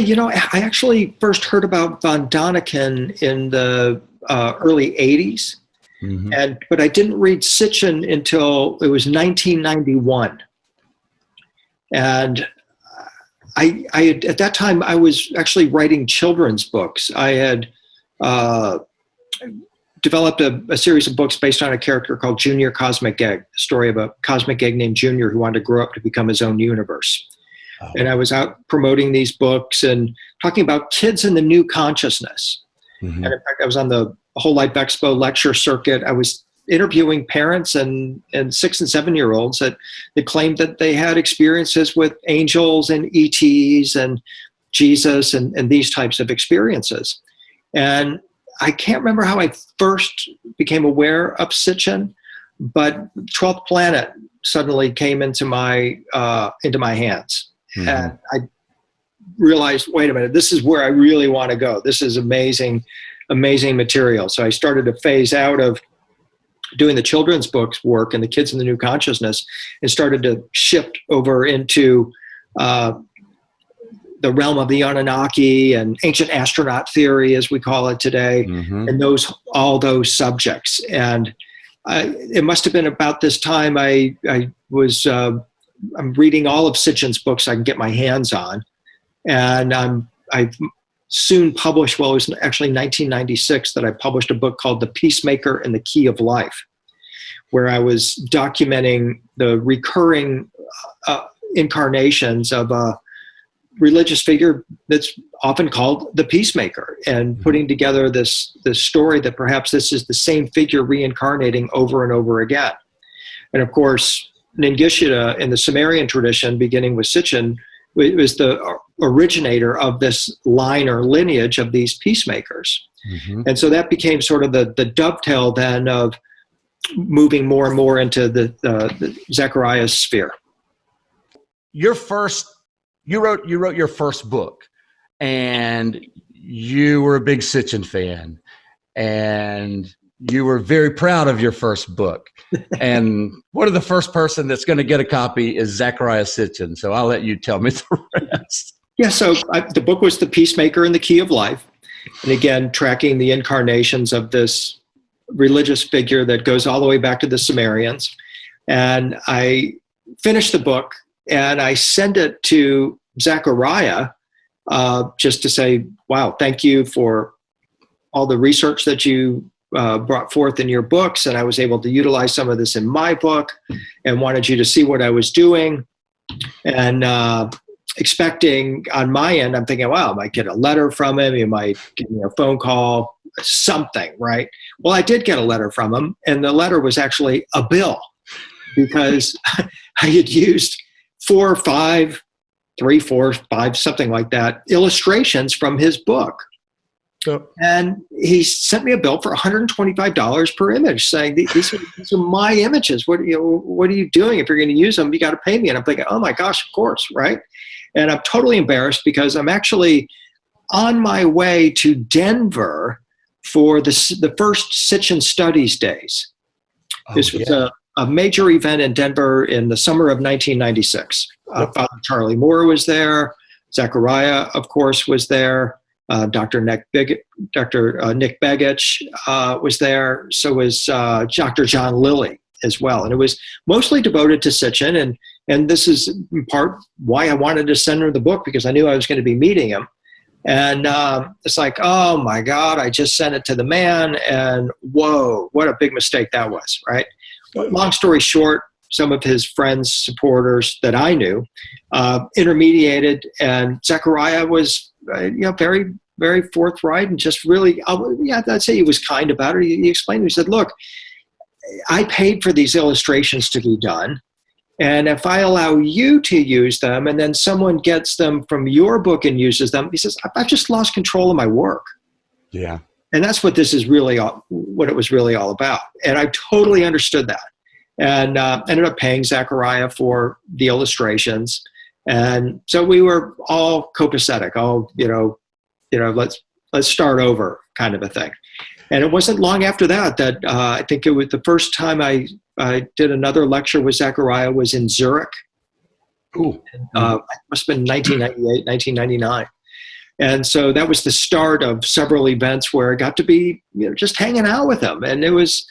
I actually first heard about von Daniken in the early 80s, mm-hmm. But I didn't read Sitchin until it was 1991. And I had, at that time, I was actually writing children's books. I had developed a series of books based on a character called Junior Cosmic Egg, the story of a cosmic egg named Junior who wanted to grow up to become his own universe. Oh. And I was out promoting these books and talking about kids in the new consciousness. Mm-hmm. And in fact, I was on the Whole Life Expo lecture circuit. I was interviewing parents and 6 and 7 year olds that claimed that they had experiences with angels and ETs and Jesus and these types of experiences. And I can't remember how I first became aware of Sitchin, but 12th Planet suddenly came into my hands. Mm-hmm. And I realized, wait a minute, this is where I really want to go. This is amazing, amazing material. So I started to phase out of doing the children's books work and the kids in the new consciousness and started to shift over into the realm of the Anunnaki and ancient astronaut theory, as we call it today, and all those subjects. And it must have been about this time I'm reading all of Sitchin's books I can get my hands on, and I soon published. Well, it was actually 1996 that I published a book called "The Peacemaker and the Key of Life," where I was documenting the recurring incarnations of a religious figure that's often called the peacemaker, and putting together this story that perhaps this is the same figure reincarnating over and over again. And of course, Ningishita in the Sumerian tradition, beginning with Sitchin, was the originator of this line or lineage of these peacemakers. And so that became sort of the dovetail then of moving more and more into the Zechariah's sphere. You wrote your first book, and you were a big Sitchin fan, and you were very proud of your first book. And one of the first person that's going to get a copy is Zechariah Sitchin. So I'll let you tell me the rest. Yeah, so the book was The Peacemaker and the Key of Life. And again, tracking the incarnations of this religious figure that goes all the way back to the Sumerians. And I finished the book, and I sent it to Zechariah just to say, wow, thank you for all the research that you brought forth in your books. And I was able to utilize some of this in my book, and wanted you to see what I was doing. And expecting on my end, I'm thinking, wow, I might get a letter from him. You might give me a phone call, something, right? Well, I did get a letter from him, and the letter was actually a bill, because I had used 4 or 5, something like that, illustrations from his book. Yep. And he sent me a bill for $125 per image, saying, these are my images. What are you doing? If you're going to use them, you got to pay me. And I'm thinking, oh my gosh, of course, right? And I'm totally embarrassed, because I'm actually on my way to Denver for the first Sitchin Studies Days. This was a major event in Denver in the summer of 1996. Father Charlie Moore was there. Zechariah, of course, was there. Dr. Nick Begich was there. So was Dr. John Lilly as well. And it was mostly devoted to Sitchin. And this is in part why I wanted to send her the book, because I knew I was going to be meeting him. And it's like, oh my God, I just sent it to the man, and whoa, what a big mistake that was, right? Long story short, some of his friends, supporters that I knew, intermediated, and Zechariah was very, very forthright, and just really, I'd say he was kind about it. He explained, he said, look, I paid for these illustrations to be done. And if I allow you to use them, and then someone gets them from your book and uses them, he says, I've just lost control of my work. Yeah. And that's what this is really, what it was really all about. And I totally understood that, and ended up paying Zechariah for the illustrations. And so we were all copacetic, let's start over kind of a thing. And it wasn't long after that I think it was the first time I did another lecture with Zechariah was in Zurich. Ooh. It must have been 1998, 1999. And so that was the start of several events where I got to be, just hanging out with him. And it was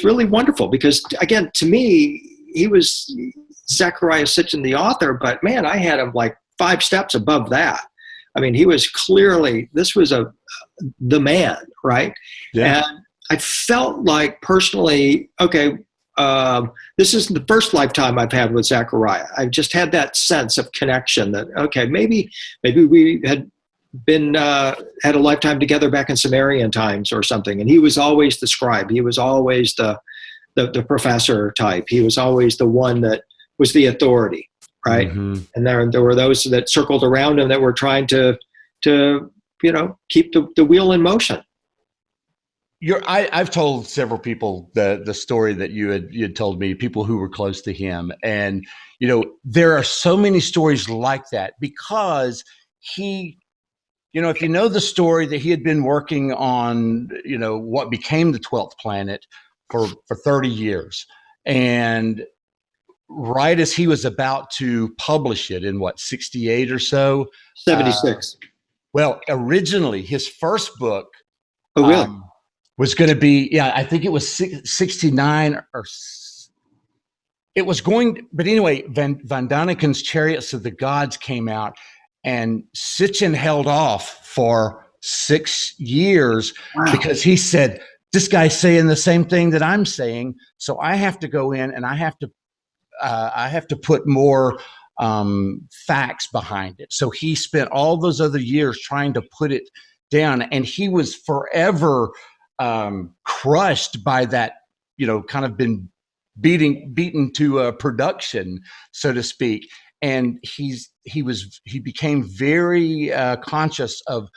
really wonderful, because again, to me, he was Zechariah Sitchin, the author, but man, I had him like 5 steps above that. I mean, he was clearly, this was the man, right? Yeah. And I felt like personally, okay, this is the first lifetime I've had with Zechariah. I've just had that sense of connection that, okay, maybe we had been had a lifetime together back in Sumerian times or something. And he was always the scribe. He was always the professor type. He was always the one that was the authority, right? Mm-hmm. And there were those that circled around him that were trying to keep the wheel in motion. I've told several people the story that you had told me, people who were close to him. And, there are so many stories like that, because he, if you know the story that he had been working on, what became the 12th planet for 30 years. And right as he was about to publish it in what, 68 or so. 76. Well, originally his first book Oh, really? was going to be, yeah, I think it was 69 or it was going, but anyway, Van Daniken's Chariots of the Gods came out, and Sitchin held off for 6 years. Wow. Because he said, this guy's saying the same thing that I'm saying, so I have to go in and I have to put more facts behind it. So he spent all those other years trying to put it down, and he was forever crushed by that, kind of been beaten to production, so to speak. And he became very conscious of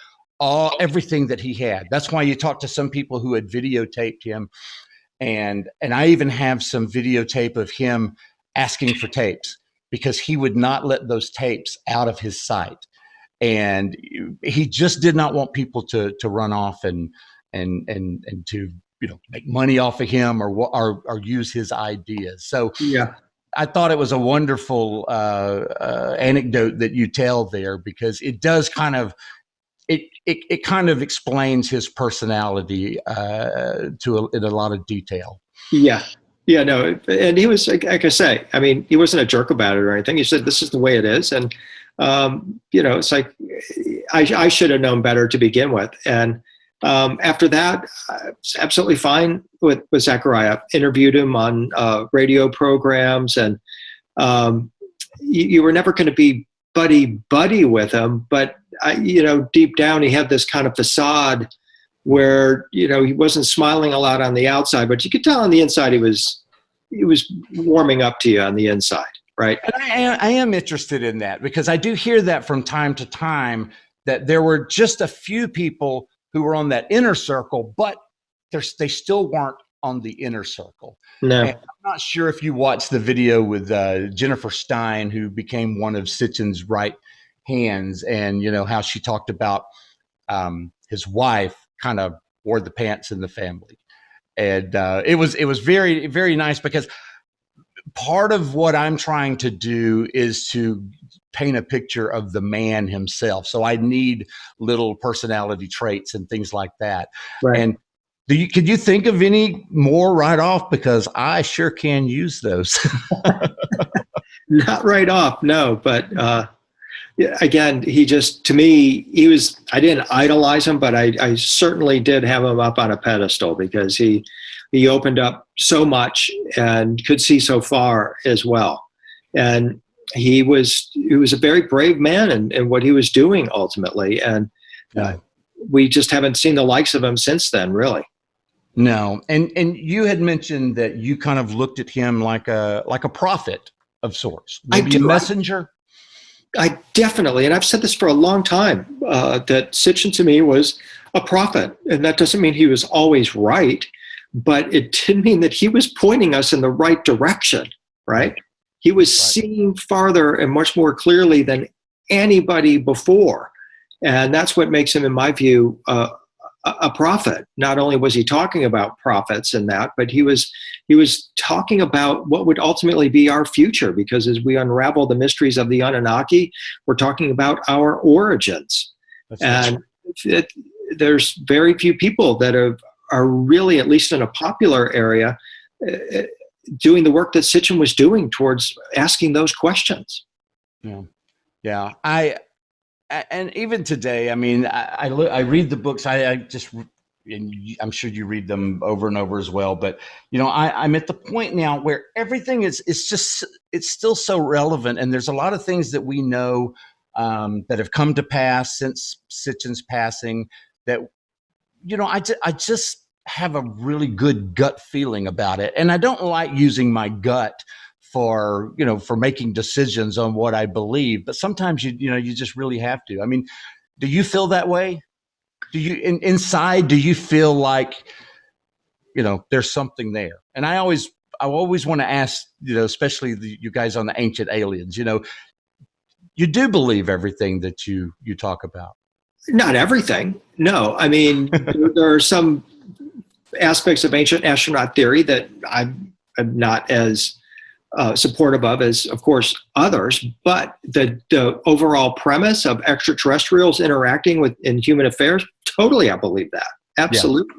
everything that he had. That's why you talk to some people who had videotaped him, and I even have some videotape of him asking for tapes, because he would not let those tapes out of his sight, and he just did not want people to run off and to make money off of him or use his ideas. So yeah, I thought it was a wonderful anecdote that you tell there, because it does kind of it kind of explains his personality in a lot of detail. Yeah. Yeah, no, and he was, like I say, I mean, he wasn't a jerk about it or anything. He said, this is the way it is. And, it's like, I should have known better to begin with. And after that, it's absolutely fine with Zechariah. Interviewed him on radio programs, and you were never going to be buddy with him. But, deep down, he had this kind of facade where, he wasn't smiling a lot on the outside, but you could tell on the inside he was warming up to you on the inside, right? And I am interested in that, because I do hear that from time to time, that there were just a few people who were on that inner circle, but they still weren't on the inner circle. No. And I'm not sure if you watched the video with Jennifer Stein, who became one of Sitchin's right hands, and how she talked about his wife kind of wore the pants in the family. And it was very, very nice, because part of what I'm trying to do is to paint a picture of the man himself. So I need little personality traits and things like that. Right. And could you think of any more right off? Because I sure can use those. Not right off, no. But again, he just, to me, I didn't idolize him, but I certainly did have him up on a pedestal, because he opened up so much and could see so far as well. And he was a very brave man in what he was doing ultimately. And we just haven't seen the likes of him since then, really. No. And you had mentioned that you kind of looked at him like a prophet of sorts, maybe a messenger. I definitely, and I've said this for a long time, that Sitchin to me was a prophet. And that doesn't mean he was always right, but it did mean that he was pointing us in the right direction, right? He was seeing farther and much more clearly than anybody before. And that's what makes him, in my view, a prophet. Not only was he talking about prophets and that, but he was talking about what would ultimately be our future, because as we unravel the mysteries of the Anunnaki, we're talking about our origins. And there's very few people that are really, at least in a popular area, doing the work that Sitchin was doing towards asking those questions. Yeah. And even today, I mean, I read the books. And I'm sure you read them over and over as well. But I'm at the point now where everything it's still so relevant, and there's a lot of things that we know that have come to pass since Sitchin's passing that I just have a really good gut feeling about it, and I don't like using my gut for making decisions on what I believe, but sometimes you just really have to. I mean, do you feel that way? Do you inside, do you feel like there's something there? And I always want to ask, especially you guys on the ancient aliens, you do believe everything that you talk about? Not everything, no. I mean, there are some aspects of ancient astronaut theory that I'm not as supportive of as, of course, others. But the overall premise of extraterrestrials interacting in human affairs, totally, I believe that. Absolutely.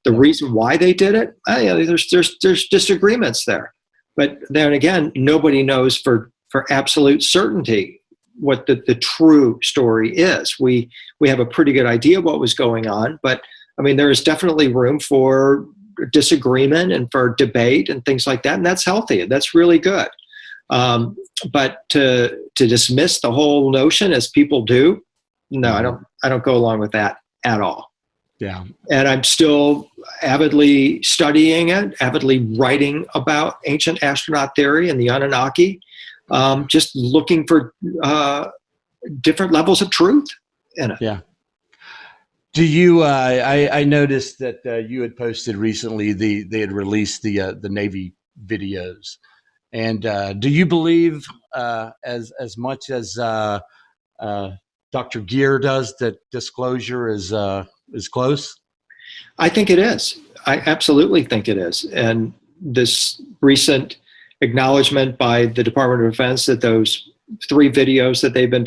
The reason why they did it, there's disagreements there. But then again, nobody knows for absolute certainty what the true story is. We have a pretty good idea what was going on, but I mean, there is definitely room for disagreement and for debate and things like that, and that's healthy and that's really good. But to dismiss the whole notion as people do, no, I don't go along with that at all. Yeah. And I'm still avidly studying it, avidly writing about ancient astronaut theory and the Anunnaki, just looking for different levels of truth in it. Yeah. Do you? I noticed that you had posted recently they had released the Navy videos, and do you believe as much as Dr. Gear does that disclosure is close? I think it is. I absolutely think it is. And this recent acknowledgement by the Department of Defense that those 3 videos that we've been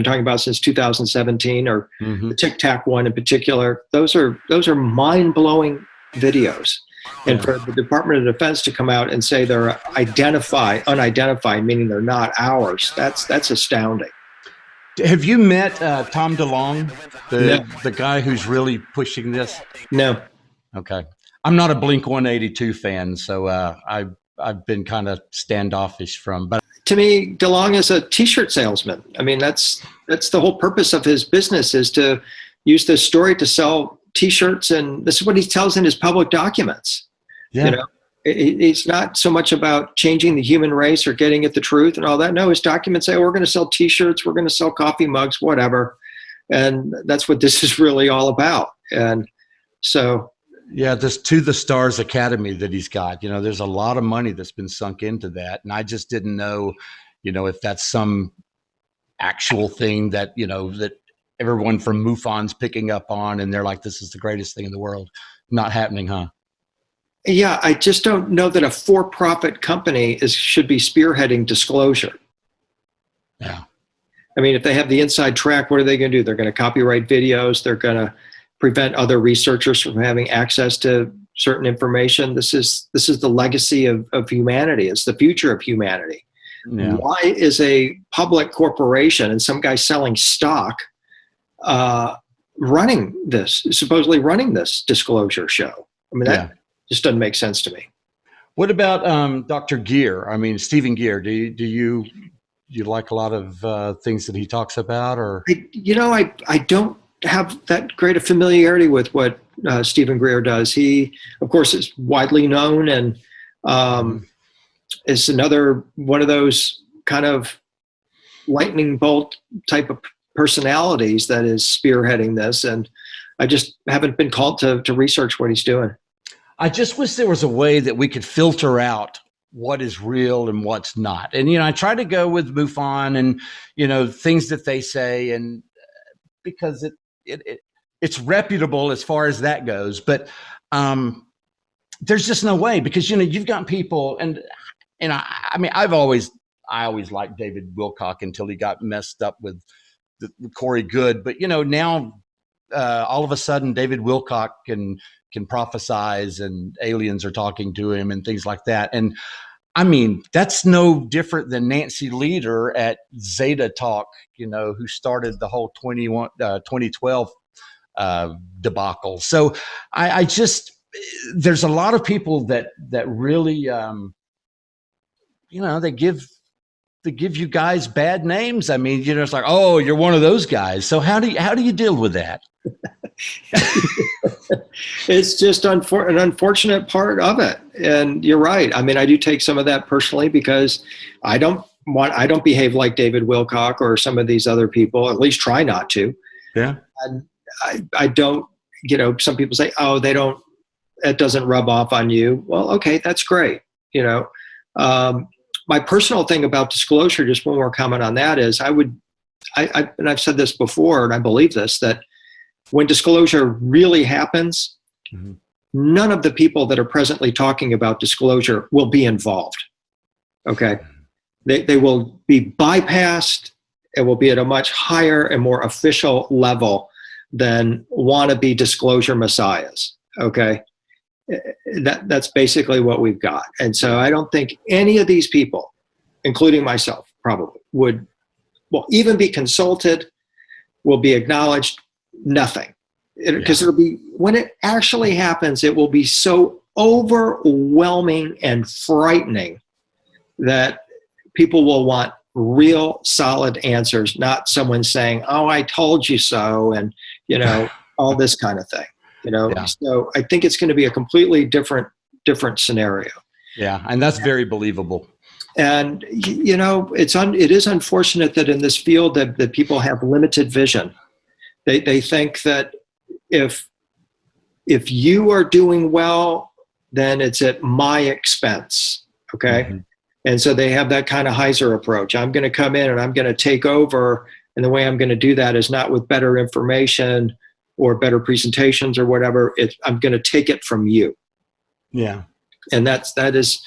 talking about since 2017, or the Tic Tac one in particular, those are mind-blowing videos. And for the Department of Defense to come out and say they're unidentified, meaning they're not ours, that's astounding. Have you met Tom DeLonge, the guy who's really pushing this? No. Okay. I'm not a Blink-182 fan, so I've been kind of standoffish from. But to me, DeLonge is a T-shirt salesman. I mean, that's the whole purpose of his business, is to use this story to sell T-shirts, and this is what he tells in his public documents. Yeah. You know, it's not so much about changing the human race or getting at the truth and all that. No, his documents say, we're going to sell T-shirts, we're going to sell coffee mugs, whatever. And that's what this is really all about. And so, yeah, this To the Stars Academy that he's got, you know, there's a lot of money that's been sunk into that. And I just didn't know, you know, if that's some actual thing that, you know, that everyone from MUFON's picking up on, and they're like, this is the greatest thing in the world. Not happening, huh? Yeah, I just don't know that a for-profit company should be spearheading disclosure. Yeah. I mean, if they have the inside track, what are they going to do? They're going to copyright videos. They're going to prevent other researchers from having access to certain information. This is the legacy of humanity. It's the future of humanity. Yeah. Why is a public corporation and some guy selling stock supposedly running this disclosure show? I mean, that just doesn't make sense to me. What about Dr. Gear? I mean, Stephen Gear. Do you like a lot of things that he talks about, or? I don't have that great a familiarity with what Stephen Greer does. He, of course, is widely known, and is another one of those kind of lightning bolt type of personalities that is spearheading this. And I just haven't been called to research what he's doing. I just wish there was a way that we could filter out what is real and what's not. And, I try to go with MUFON and, things that they say, and because it's reputable as far as that goes. But there's just no way, because, you've got people, and I always liked David Wilcock until he got messed up with Corey Goode. But, now all of a sudden David Wilcock can prophesize, and aliens are talking to him and things like that. And that's no different than Nancy Leader at Zeta Talk, who started the whole 2012 debacle. So I just, there's a lot of people that really, they give you guys bad names. It's like, oh, you're one of those guys. So how do you deal with that? It's just an unfortunate part of it. And you're right. I do take some of that personally, because I don't behave like David Wilcock or some of these other people, at least try not to. Yeah. And I don't, some people say, oh, it doesn't rub off on you. Well, okay, that's great. My personal thing about disclosure, just one more comment on that, is and I've said this before, and I believe this, that when disclosure really happens, none of the people that are presently talking about disclosure will be involved. Okay. They will be bypassed. It will be at a much higher and more official level than wannabe disclosure messiahs. Okay. That's basically what we've got. And so I don't think any of these people, including myself, probably will even be consulted, will be acknowledged, nothing. Because it'll be, when it actually happens, it will be so overwhelming and frightening that people will want real solid answers, not someone saying, "Oh, I told you so," and all this kind of thing. So I think it's going to be a completely different scenario. Yeah, and that's very believable. And it is unfortunate that in this field that people have limited vision. They think that if you are doing well, then it's at my expense. Okay. Mm-hmm. And so they have that kind of Heiser approach. I'm going to come in and I'm going to take over. And the way I'm going to do that is not with better information or better presentations or whatever. I'm going to take it from you. Yeah. And that is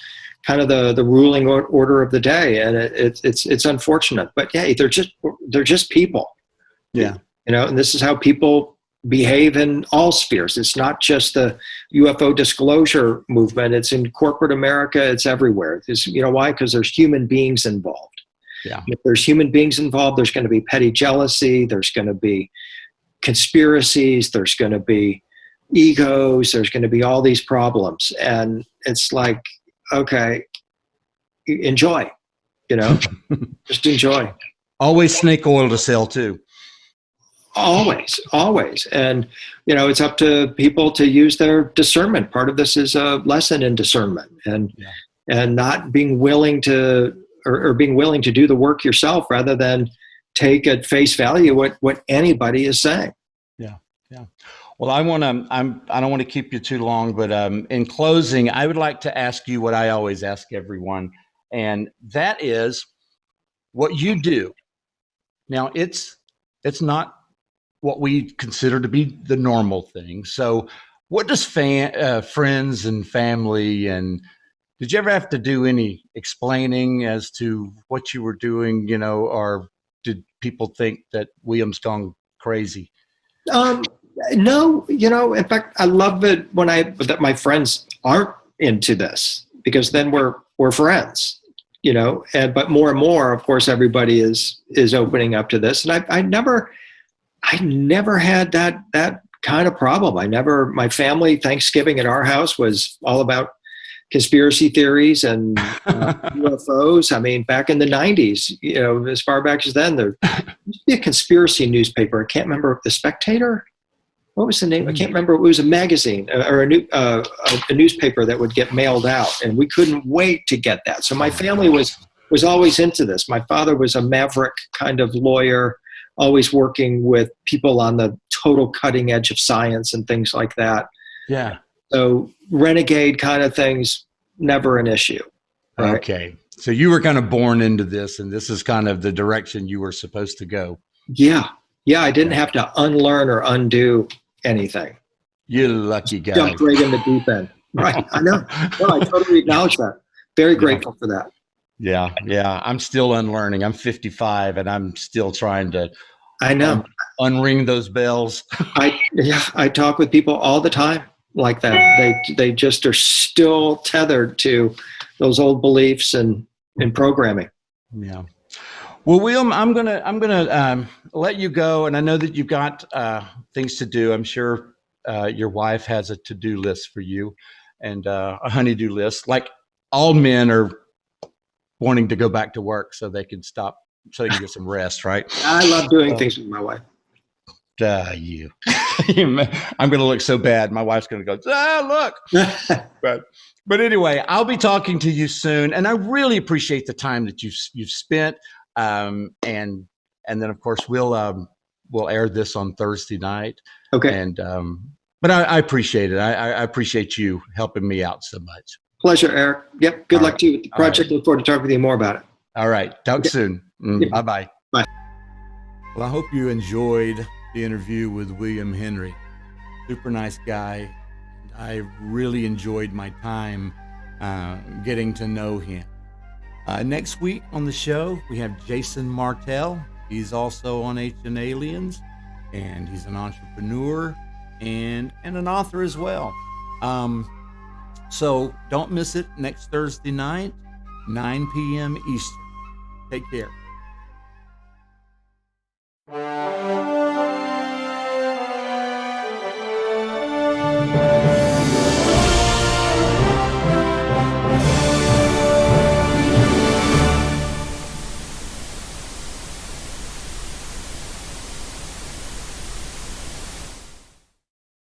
kind of the ruling order of the day. And it's unfortunate, but yeah, they're just people. Yeah. And this is how people behave in all spheres. It's not just the UFO disclosure movement. It's in corporate America. It's everywhere. Why? Because there's human beings involved. Yeah. If there's human beings involved, there's going to be petty jealousy. There's going to be conspiracies. There's going to be egos. There's going to be all these problems. And it's like, okay, enjoy, just enjoy. Always snake oil to sell too. Always. And, it's up to people to use their discernment. Part of this is a lesson in discernment and not being willing to, or being willing to do the work yourself rather than take at face value what anybody is saying. Yeah. Yeah. Well, I don't want to keep you too long, but in closing, I would like to ask you what I always ask everyone. And that is what you do. Now it's not what we consider to be the normal thing. So what does friends and family, and did you ever have to do any explaining as to what you were doing, or did people think that William's gone crazy? No, in fact, I love it that my friends aren't into this, because then we're friends, but more and more, of course, everybody is opening up to this. And I never had that kind of problem. My family Thanksgiving at our house was all about conspiracy theories and UFOs. I mean, back in the 90s, as far back as then, there used to be a conspiracy newspaper. I can't remember, The Spectator. What was the name? I can't remember. It was a magazine or a newspaper that would get mailed out, and we couldn't wait to get that. So my family was always into this. My father was a maverick kind of lawyer, always working with people on the total cutting edge of science and things like that. Yeah. So renegade kind of things, never an issue. Right? Okay. So you were kind of born into this, and this is kind of the direction you were supposed to go. Yeah. Yeah. I didn't have to unlearn or undo anything. You lucky guy. Jumped right in the deep end. Right. I know. No, I totally acknowledge that. Very grateful for that. Yeah. Yeah. I'm still unlearning. I'm 55 and I'm still trying to unring those bells. I talk with people all the time like that. They just are still tethered to those old beliefs and programming. Yeah. Well, William, I'm gonna let you go, and I know that you've got things to do. I'm sure your wife has a to-do list for you, and a honey-do list. Like all men are wanting to go back to work so they can stop, so they can get some rest, right? I love doing things with my wife. You. I'm going to look so bad. My wife's going to go, look. But anyway, I'll be talking to you soon, and I really appreciate the time that you've spent. And then of course we'll air this on Thursday night. Okay. And but I appreciate it. I appreciate you helping me out so much. Pleasure, Eric. Yep. Good luck to you with the project. Look forward to talking with you more about it. All right. Talk soon. Bye-bye. Bye. Well, I hope you enjoyed the interview with William Henry. Super nice guy. I really enjoyed my time getting to know him. Next week on the show, we have Jason Martell. He's also on Ancient Aliens, and he's an entrepreneur and an author as well. So don't miss it next Thursday night, 9 p.m. Eastern. Take care.